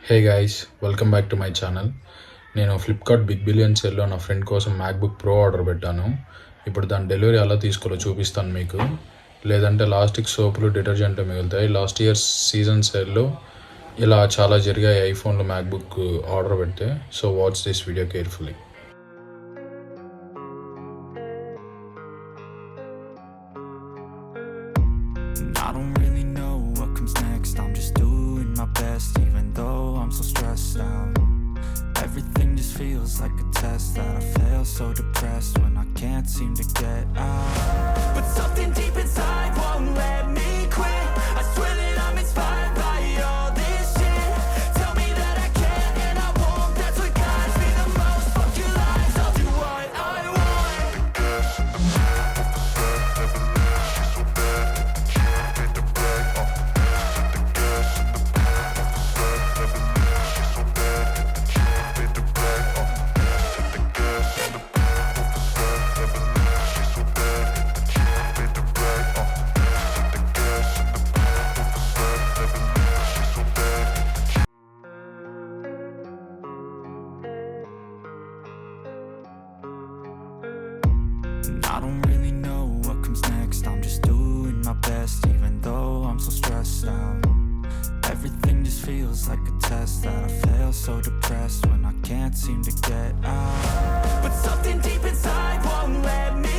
Hey guys, welcome back to my channel. నేను Flipkart big billion సేల్లో నా friend కోసం మ్యాక్బుక్ ప్రో ఆర్డర్ పెట్టాను. ఇప్పుడు దాని డెలివరీ ఎలా తీసుకోవాలో చూపిస్తాను మీకు. లేదంటే లాస్ట్కి సోపులు డిటర్జెంట్లు మిగులుతాయి. లాస్ట్ ఇయర్ సీజన్ సేల్లో ఇలా చాలా జరిగాయి ఐఫోన్లో మ్యాక్బుక్ ఆర్డర్ పెడితే. So watch this video carefully. I don't really know what comes next. I'm just doing my best, even though I'm so stressed out. Everything just feels like a test that I fail, so depressed when I can't seem to get out. But something deep inside won't let me quit. I swear that I'm inspired by all this shit. Tell me that I can and I won't. That's what guides me the most. Fuck your lies, I'll do what I want. I don't really know what comes next. I'm just doing my best, even though I'm so stressed out. Everything just feels like a test that I fail, so depressed when I can't seem to get out. But something deep inside won't let me